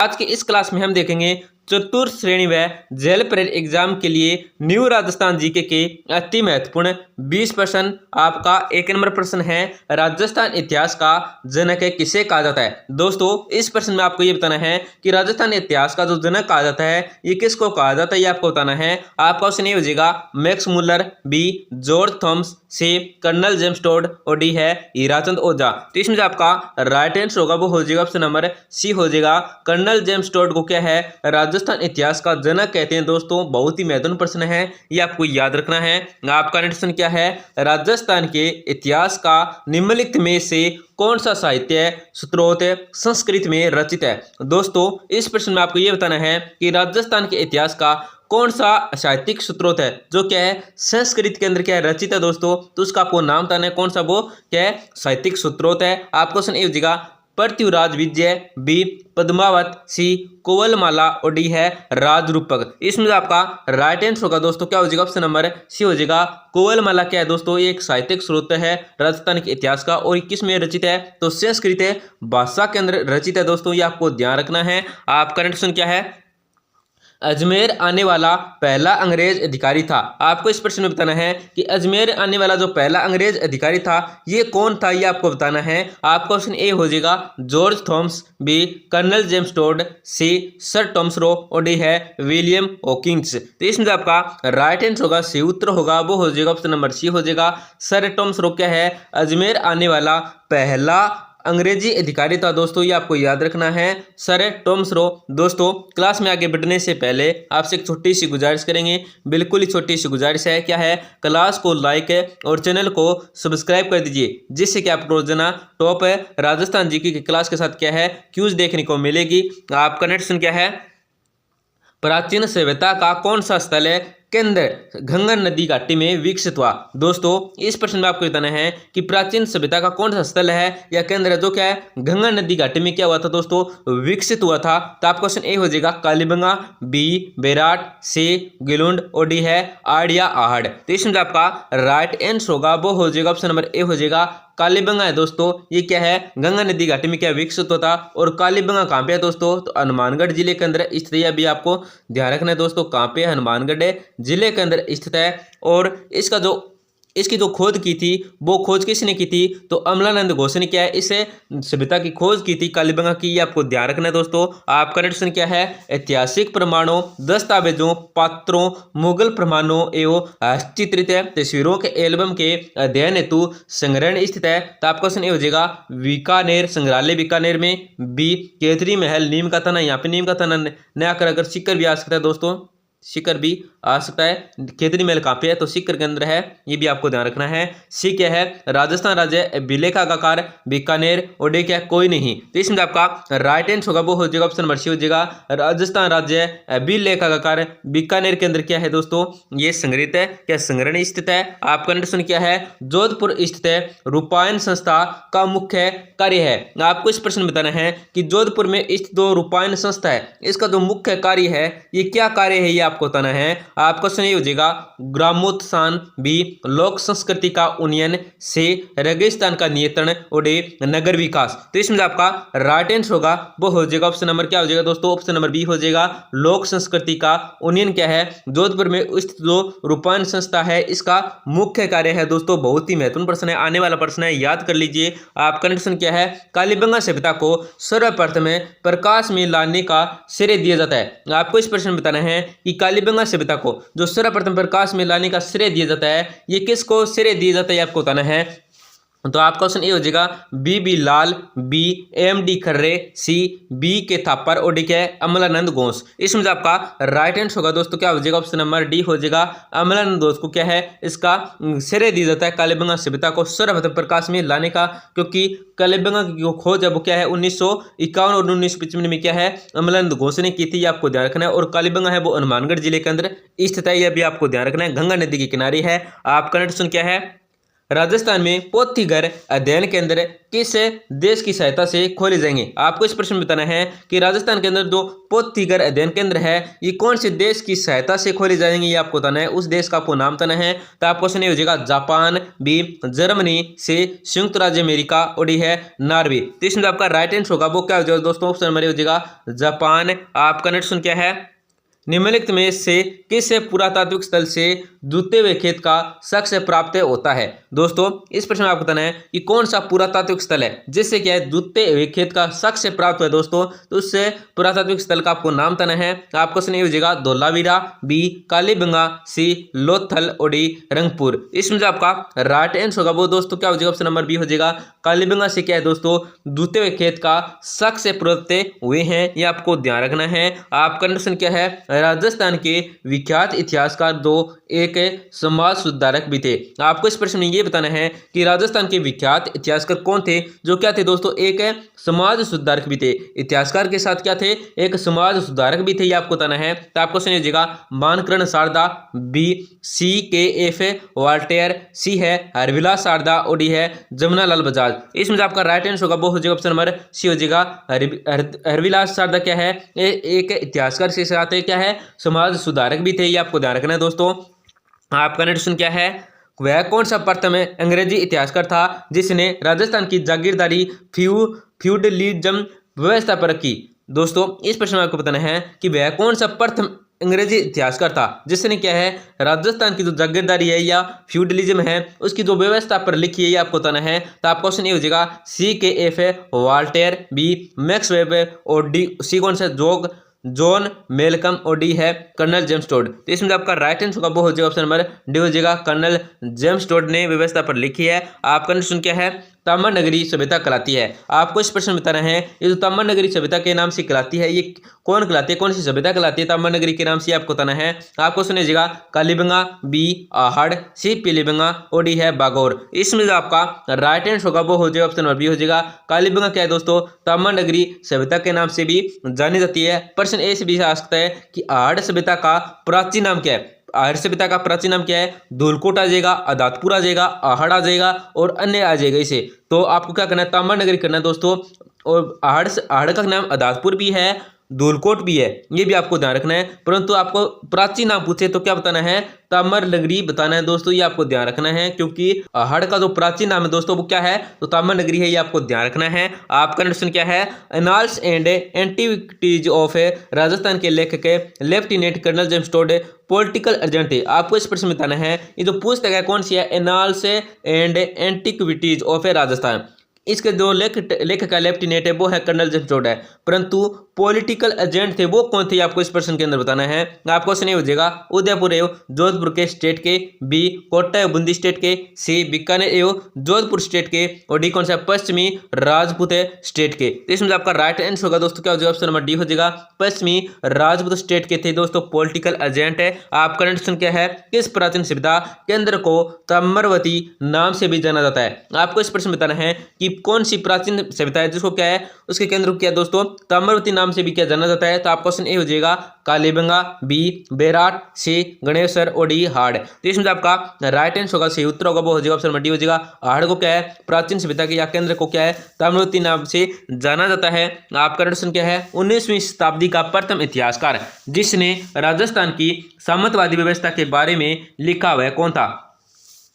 आज की इस क्लास में हम देखेंगे चतुर्थ श्रेणी व जेल परेड एग्जाम के लिए न्यू राजस्थान जीके के अति महत्वपूर्ण 20 प्रश्न। आपका एक नंबर प्रश्न है, राजस्थान इतिहास का जनक किसे कहा जाता है। दोस्तों इस प्रश्न में आपको ये बताना है कि राजस्थान इतिहास का जो जनक कहा जाता है ये किसको कहा जाता है, ये आपको बताना है। आपका ऑप्शन ए हो जाएगा Max Muller, B George Thomas, C Colonel James Tod और डी है हीराचंद ओझा। तो इसमें जो आपका राइट आंसर होगा वो हो जाएगा ऑप्शन नंबर सी हो जाएगा। कर्नल जेम्स टोड को क्या है राजस्थान इतिहास का जनक कहते हैं। दोस्तों बहुत ही महत्वपूर्ण प्रश्न है, ये आपको याद रखना है। आपका प्रश्न क्या है, राजस्थान के इतिहास का निम्नलिखित में से कौन सा साहित्य स्रोत संस्कृत में रचित है। दोस्तों इस प्रश्न में आपको यह बताना है कि राजस्थान के इतिहास का कौन सा साहित्यिक स्रोत है जो क्या है संस्कृत के अंदर क्या है रचित है। दोस्तों तो उसका आपको नाम बताना है कौन सा वो क्या है साहित्यिक स्रोत है। आपको क्वेश्चन ए हो जाएगा पृथ्वीराज विजय, बी पद्मावत, सी कोवलमाला और डी है राजरूपक। इसमें आपका राइट आंसर होगा दोस्तों क्या हो जाएगा ऑप्शन नंबर सी हो जाएगा। कोवलमाला क्या है दोस्तों, ये एक साहित्यिक स्रोत है राजस्थान के इतिहास का और किस में रचित है तो संस्कृत भाषा के अंदर रचित है। दोस्तों ये आपको ध्यान रखना है। आपका प्रश्न क्या है, अजमेर आने वाला पहला अंग्रेज अधिकारी था। आपको इस प्रश्न में बताना है कि अजमेर आने वाला जो पहला अंग्रेज अधिकारी था ये कौन था, ये आपको बताना है। आपका ऑप्शन ए हो जाएगा George Thomas, B Colonel James Tod, C sir Thomas Roe और डी है विलियम हॉकिंस। तो इसमें जो आपका राइट आंसर होगा सी उत्तर होगा वो हो जाएगा ऑप्शन नंबर सी हो जाएगा। सर टॉमस रो क्या है अजमेर आने वाला पहला अंग्रेजी अधिकारी था। दोस्तों ये आपको याद रखना है सर टॉमस रो। दोस्तों क्लास में आगे बढ़ने से पहले आपसे एक छोटी सी गुजारिश करेंगे, बिल्कुल ही छोटी सी गुजारिश है। क्या है, क्लास को लाइक और चैनल को सब्सक्राइब कर दीजिए जिससे कि आपको रोजाना टॉप राजस्थान जीके की क्लास के साथ क्या है क्यूज देखने को मिलेगी। आपका नेक्स्ट क्या है, प्राचीन सभ्यता का कौन सा स्थल है केंद्र गंगा नदी घाटी में विकसित हुआ। दोस्तों इस प्रश्न में आपको बताना है कि प्राचीन सभ्यता का कौन सा स्थल है या केंद्र है जो क्या है गंगा नदी घाटी में क्या हुआ था दोस्तों विकसित हुआ था। तो आपका क्वेश्चन ए हो जाएगा कालीबंगा, बी बेराट, सी गिलुंड और डी है आड़िया आहड़। तो इसमें आपका राइट आंसर होगा वो हो जाएगा ऑप्शन नंबर ए हो जाएगा कालीबंगा है। दोस्तों ये क्या है गंगा नदी घाटी में क्या विकसित होता और कालीबंगा कहाँ पे है दोस्तों तो हनुमानगढ़ जिले के अंदर स्थित है। अभी आपको ध्यान रखना है दोस्तों कहाँ पे हनुमानगढ़ जिले के अंदर स्थित है। और इसकी जो खोज की थी वो खोज किसने की थी तो अमलानंद घोष ने क्या है इसे सभ्यता की खोज की थी कालीबंगा की, ये आपको ध्यान रखना है। दोस्तों आपका प्रश्न क्या है, ऐतिहासिक प्रमाणों दस्तावेजों पात्रों मुगल प्रमाणों एवं हस्तचित्रित तस्वीरों के एल्बम के अध्ययन हेतु संग्रहण स्थित है। तो आपका क्वेश्चन ये हो जाएगा बीकानेर संग्रहालय बीकानेर में, बी केतरी महल नीम का तना, यहाँ पे नीम का तना नया कर अगर सिक्कर भी आ सकता है दोस्तों, सिक्कर भी आ सकता है। केतरी महल कहाँ पे है तो सिक्कर के अंदर है, ये भी आपको ध्यान रखना है। सी क्या है राजस्थान राज्य विलेखागार बीकानेर और डी क्या है कोई नहीं। तो इसमें आपका राइट आंसर होगा वो हो जाएगा ऑप्शन नंबर सी हो जाएगा राजस्थान राज्य विलेखागार बीकानेर के अंदर क्या है दोस्तों ये संग्रहित है क्या संग्रहण स्थित है। आपका प्रश्न क्या है, जोधपुर स्थित रूपायन संस्था का मुख्य कार्य है। आपको इस प्रश्न में बताना है कि जोधपुर में स्थित जो रूपायन संस्था है इसका जो मुख्य कार्य है ये क्या कार्य है, ये आपको बताना है। आपका क्वेश्चन ये हो जाएगा ग्रामोत्थान, बी लोक संस्कृति का उन्नयन, से रेगिस्तान का नियंत्रण और डी नगर विकास। तो इसमें आपका राइट आंसर होगा वो हो जाएगा ऑप्शन नंबर क्या हो जाएगा दोस्तों ऑप्शन नंबर बी हो जाएगा लोक संस्कृति का उन्नयन क्या है जोधपुर में स्थित जो रूपायन संस्था है इसका मुख्य कार्य है। दोस्तों बहुत ही महत्वपूर्ण प्रश्न है, आने वाला प्रश्न है, याद कर लीजिए। आपका प्रश्न क्या है, कालीबंगा सभ्यता को सर्वप्रथम प्रकाश में लाने का श्रेय दिया जाता है। आपको इस प्रश्न में बताना है कि कालीबंगा सभ्यता को जो सर्वप्रथम प्रकाश में लाने का श्रेय दिया जाता है ये किसको श्रेय दिया जाता है, आपको बताना है। तो आपका क्वेश्चन ये हो जाएगा B Lal, B M D Khare, C B K Thapar और डी के अमलानंद घोष। इसमें आपका राइट आंसर होगा दोस्तों क्या हो जाएगा ऑप्शन नंबर डी हो जाएगा अमलानंद घोष को क्या है इसका श्रेय दिया जाता है कालीबंगा सभ्यता को सर्वप्रथम प्रकाश में लाने का, क्योंकि कालीबंगा की जो खोज है वो क्या है 1951 और 1955 में क्या है अमलानंद घोष ने की थी, ये आपको ध्यान रखना है। और कालीबंगा है वो हनुमानगढ़ जिले के अंदर स्थित है, यह भी आपको ध्यान रखना है, गंगा नदी के किनारे है। आपका प्रश्न क्या है, राजस्थान में पोथीघर अध्ययन केंद्र किस देश की सहायता से खोले जाएंगे? आपको इस प्रश्न में बताना है कि राजस्थान के अंदर जो पोथीघर अध्ययन केंद्र है ये कौन से देश की सहायता से खोले जाएंगे, ये आपको बताना है। उस देश का आपको नाम बताना है। तो आपको सुनिए हो जाएगा जापान, बी जर्मनी, से संयुक्त राज्य अमेरिका और डी है नॉर्वे। तो इसमें आपका राइट आंसर होगा वो क्या हो जाएगा दोस्तों? ऑप्शन नंबर हो जाएगा जापान। आपका नेक्स्ट क्या है? निम्नलिखित में से किस पुरातात्विक स्थल से जुते हुए खेत का साक्ष्य प्राप्त होता है? दोस्तों इस प्रश्न में आपको बताना है कि कौन सा पुरातात्विक स्थल है जिससे क्या है जुते हुए खेत का साक्ष्य प्राप्त हुआ है दोस्तों। तो उससे पुरातात्विक स्थल का आपको नाम बताना है। आपको सुनिए हो जाएगा धोलावीरा, बी कालीबंगा, सी लोथल और डी रंगपुर। इसमें जो आपका राइट आंसर होगा वो दोस्तों क्या हो जाएगा? ऑप्शन नंबर बी हो जाएगा कालीबंगा से क्या है दोस्तों जुते हुए खेत का साक्ष्य प्राप्त हुए हैं, ये आपको ध्यान रखना है। आपका कंडीशन क्या है? राजस्थान के विख्यात इतिहासकार दो एक समाज सुधारक भी थे। आपको इस प्रश्न में ये बताना है कि राजस्थान के विख्यात इतिहासकार कौन थे, जो क्या थे दोस्तों? एक समाज सुधारक भी थे। इतिहासकार के साथ क्या थे? एक समाज सुधारक भी थे, ये आपको बताना है। तो आपको समझिएगा मानकरण शारदा, बी सी के एफ वाल्टेयर, सी है हरविलास शारदा और डी है जमुनालाल बजाज। इसमें जो आपका राइट आंसर होगा वो हो जाएगा ऑप्शन नंबर सी हो जाएगा हरविलास शारदा। क्या है? एक इतिहासकार के साथ क्या है समाज सुधारक भी थे, ये आपको ध्यान रखना है दोस्तों। आपका नेक्स्ट क्या है? वह कौन सा प्रथम अंग्रेजी इतिहासकार था जिसने राजस्थान की जागीरदारी फ्यूडलिज्म व्यवस्था पर की? दोस्तों इस प्रश्न में आपको बताना है कि वह कौन सा प्रथम अंग्रेजी इतिहासकार था जिसने क्या है राजस्थान की जो जागीरदारी है या फ्यूडलिज्म है उसकी जो व्यवस्था पर लिखी है, ये आपको बताना है। तो आपका क्वेश्चन ये हो जाएगा सी के F Voltaire, B Max Weber और डी सी कौन सा जॉन मेलकम और डी है कर्नल जेम्स टोड। तो इसमें आपका राइट आंसर होगा वो हो जाएगा ऑप्शन नंबर डी हो जाएगा कर्नल जेम्स टोड ने व्यवस्था पर लिखी है। आपका क्वेश्चन क्या है? ताम्र नगरी सभ्यता कहलाती है। आपको इस प्रश्न में बताना है ये जो ताम्र नगरी सभ्यता के नाम से कहलाती है ये कौन कहलाती है, कौन सी सभ्यता कहलाती है ताम्र नगरी के नाम से, आपको बताना है। आपको सुनिएगा कालीबंगा, बी आहड़, सी पीलीबंगा और डी है बागौर। इसमें जो आपका राइट आंसर होगा वो हो जाएगा ऑप्शन नंबर बी हो जाएगा कालीबंगा। क्या है दोस्तों? ताम्र नगरी सभ्यता के नाम से भी जानी जाती है। प्रश्न ए से भी आ सकता है कि आहड़ सभ्यता का प्राचीन नाम क्या है? आहड़ सभ्यता का प्राचीन नाम क्या है? धूलकोट आ जाएगा, अदातपुर आ जाएगा, आहड़ आ जाएगा और अन्य आ जाएगा इसे। तो आपको क्या करना है? ताम्र नगरी करना है दोस्तों। और आहड़ का नाम अदातपुर भी है, धूलकोट भी है, ये भी आपको ध्यान रखना है। परंतु आपको प्राचीन नाम पूछे तो क्या बताना है? ताम्र नगरी बताना है दोस्तों, ये आपको ध्यान रखना है क्योंकि आहड़ का जो प्राचीन नाम है दोस्तों वो क्या है? तो ताम्र नगरी है, ये आपको ध्यान रखना है। आपका क्वेश्चन क्या है? Annals and Antiquities of Rajasthan के लेखक lieutenant colonel James Tod political agent थे। आपको इस प्रश्न में बताना है ये जो पुस्तक है कौन सी है? Annals and Antiquities of Rajasthan. इसके जो लेखक है लेफ्टिनेंट है वो है कर्नल जेम्स टोड है, परंतु पॉलिटिकल एजेंट थे वो कौन थे, आपको इस प्रश्न के अंदर बताना है। आपको क्वेश्चन हो जाएगा उदयपुर एवं जोधपुर के स्टेट के, बी कोटा एवं बूंदी स्टेट के, सी बीकानेर एवं जोधपुर स्टेट के और डी कौन सा? पश्चिमी राजपूत स्टेट के। तो इसमें आपका राइट आंसर होगा दोस्तों क्या हो जाएगा? ऑप्शन नंबर डी हो जाएगा पश्चिमी राजपूत स्टेट के थे दोस्तों पॉलिटिकल एजेंट है। आपका क्वेश्चन क्या है? किस प्राचीन सभ्यता केंद्र को ताम्रवती नाम से भी जाना जाता है? आपको इस प्रश्न बताना है कि कौन सी प्राचीन सभ्यता है जिसको क्या है उसके केंद्र को क्या दोस्तों ताम्रवती नाम से भी क्या जाना जाता है? तो आपका क्वेश्चन ए हो जाएगा कालीबंगा, बी बेराट, सी गणेशर और डी हाड़। तो इसमें आपका राइट आंसर होगा सही उत्तर होगा वो हो जाएगा ऑप्शन नंबर डी हो जाएगा हाड़ को क्या है प्राचीन सभ्यता के या केंद्र को क्या है ताम्रवती नाम से जाना जाता है। आपका क्वेश्चन क्या है? 19वीं शताब्दी का प्रथम इतिहासकार जिसने राजस्थान की सामंतवादी व्यवस्था के बारे में लिखा वह कौन था?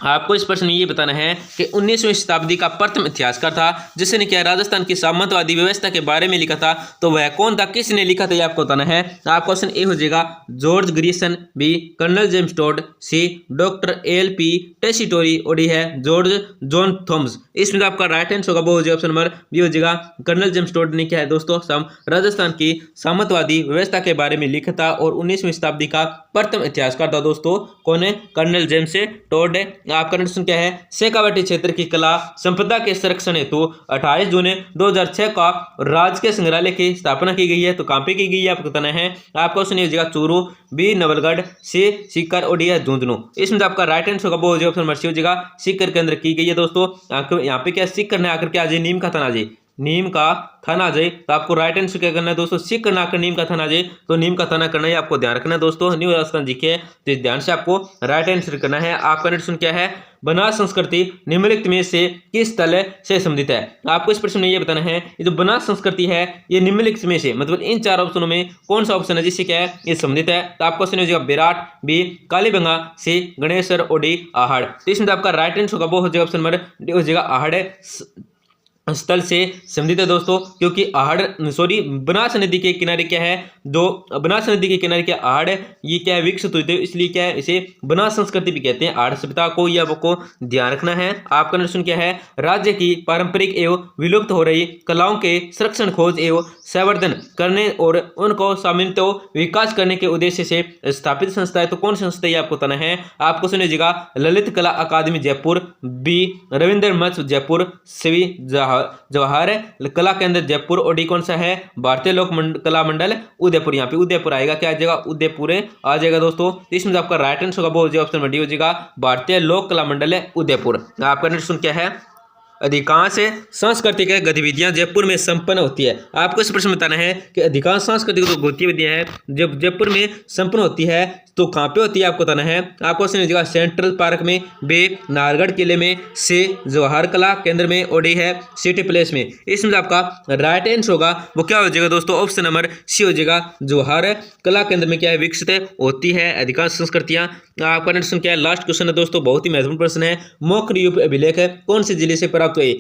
आपको इस प्रश्न में ये बताना है कि 19वीं शताब्दी का प्रथम इतिहासकार था जिसने क्या राजस्थान की सामंतवादी व्यवस्था के बारे में लिखा था, तो वह कौन था, किसने लिखा था, ये आपको बताना है। आपका क्वेश्चन ए हो जाएगा George Grierson, B Colonel James Tod, C doctor L P. Tessitori और डी है जॉर्ज जॉन थॉमस। इसमें आपका राइट आंसर होगा वो हो जाएगा ऑप्शन नंबर बी हो जाएगा कर्नल जेम्स टोड ने क्या है दोस्तों राजस्थान की सामंतवादी व्यवस्था के बारे में लिखा था और 19वीं शताब्दी का प्रथम इतिहासकार था दोस्तों कौन है? Colonel James Tod. आपका क्वेश्चन क्या है? शेखावाटी क्षेत्र की कला संपदा के संरक्षण हेतु 28 जून 2006 का राजकीय संग्रहालय की स्थापना की गई है, तो कहां पे की गई है आपको बताना है। आपका क्वेश्चन ये हो जाएगा चूरू, बी नवलगढ़, सी सीकर और डी है झुंझुनू। इसमें आपका राइट आंसर होगा वो हो जाएगा ऑप्शन नंबर सी हो जाएगा सीकर के अंदर की गई है दोस्तों। यहाँ पे क्या सीकर ने आकर के आज नीम का तना जी नीम का थाना आ जाए तो आपको राइट आंसर क्या करना है दोस्तों, सी करना आकर नीम का थाना आ जाए तो नीम का थाना करना है, आपको ध्यान रखना है दोस्तों। न्यू राजस्थान जीके है तो ध्यान से आपको राइट आंसर करना है। आपका नेक्स्ट प्रश्न क्या है, बनास संस्कृति निम्नलिखित में से किस तल से संबंधित है। आपको इस प्रश्न में ये बताना है ये जो बनास संस्कृति है ये निम्नलिखित में से मतलब इन चार ऑप्शनों में कौन सा ऑप्शन है जिससे क्या है ये संबंधित है। तो आपका ऑप्शन हो जाएगा विराट, बी कालीबंगा, सी गणेशर, ओडी आहड़। तो इसमें आपका राइट आंसर होगा वो हो जाएगा ऑप्शन नंबर डी हो जाएगा आहड़ स्थल से संबंधित है दोस्तों, क्योंकि आहड़ सॉरी बनास नदी के किनारे क्या है, जो बनास नदी के किनारे क्या आहड़ है ये क्या है विकसित हुई थी, इसलिए क्या है इसे बनास संस्कृति भी कहते हैं। आहड़ सभ्यता को या को ध्यान रखना है। आपका प्रश्न क्या है, राज्य की पारंपरिक एवं विलुप्त हो रही कलाओं के संरक्षण, खोज एवं संवर्धन करने और उनको सामान्यतः विकास करने के उद्देश्य से स्थापित संस्था है। तो कौन सी संस्था ये आपको बताना है। आपको सुनिएगा ललित कला अकादमी जयपुर, बी रविंद्र मंच जयपुर, सी जवाहर कला केंद्र जयपुर, और डी कौन सा है भारतीय लोक कला मंडल उदयपुर। यहाँ पे उदयपुर आएगा, क्या आ जाएगा उदयपुर आ जाएगा दोस्तों। तो इसमें आपका राइट आंसर होगा वो हो जाएगा ऑप्शन नंबर डी हो जाएगा भारतीय लोक कला मंडल उदयपुर। आपका नेक्स्ट क्या है, अधिकांश सांस्कृतिक गतिविधियां जयपुर में संपन्न होती है। आपको इस प्रश्न में बताना है कि अधिकांश सांस्कृतिक जो गतिविधियां हैं जब जयपुर में संपन्न होती है तो कहाँ पे होती है आपको बताना है। आपको जगह सेंट्रल पार्क में, बी नाहरगढ़ किले में, सी जवाहर कला केंद्र में, और डी है सिटी प्लेस में। इसमें आपका राइट आंसर होगा वो क्या हो जाएगा दोस्तों, ऑप्शन नंबर सी हो जाएगा जवाहर कला केंद्र में क्या है विकसित होती है अधिकांश संस्कृतियां। आपका नेक्स्ट क्या है, लास्ट क्वेश्चन है दोस्तों, बहुत ही महत्वपूर्ण प्रश्न है। मोक्ष अभिलेख है कौन से जिले से प्राप्त हुए।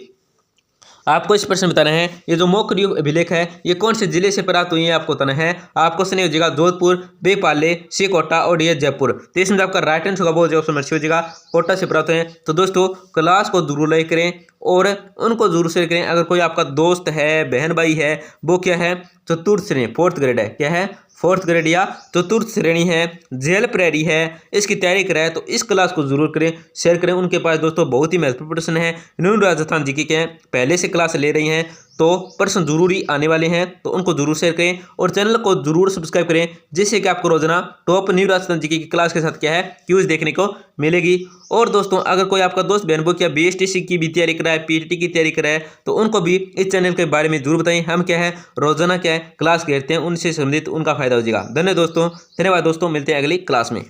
आपको इस प्रश्न बताना है ये जो मोक्ष अभिलेख है ये कौन से जिले से प्राप्त हुई है आपको बताना है। आपको सुनिए हो जाएगा जोधपुर, बी पाले, सी कोटा, और डी जयपुर। तो इसमें आपका राइट आंसर होगा वो जो ऑप्शन सी हो जाएगा कोटा से प्राप्त है। तो दोस्तों क्लास को जरूर लाइक करें और उनको जरूर शेयर करें। अगर कोई आपका दोस्त है, बहन भाई है, वो क्या है चतुर्थ श्रेणी फोर्थ ग्रेड है, क्या है फोर्थ ग्रेड या चतुर्थ श्रेणी है, जेल प्रेरी है, इसकी तैयारी कराए तो इस क्लास को जरूर करें, शेयर करें। उनके पास दोस्तों बहुत ही महत्वपूर्ण प्रश्न है, न्यू राजस्थान जीके के पहले से क्लास ले रही हैं तो प्रश्न जरूरी आने वाले हैं, तो उनको जरूर शेयर करें और चैनल को जरूर सब्सक्राइब करें, जिससे कि आपको रोजाना टॉप न्यू राजस्थान जीके की क्लास के साथ क्या है क्यूज देखने को मिलेगी। और दोस्तों अगर कोई आपका दोस्त बहन क्या BSTC की भी तैयारी कराए, PTT की तैयारी कराए, तो उनको भी इस चैनल के बारे में जरूर बताएं। हम क्या है रोजाना क्या है क्लास घेरते हैं, उनसे संबंधित उनका फायदा हो जाएगा। धन्यवाद दोस्तों, मिलते हैं अगली क्लास में।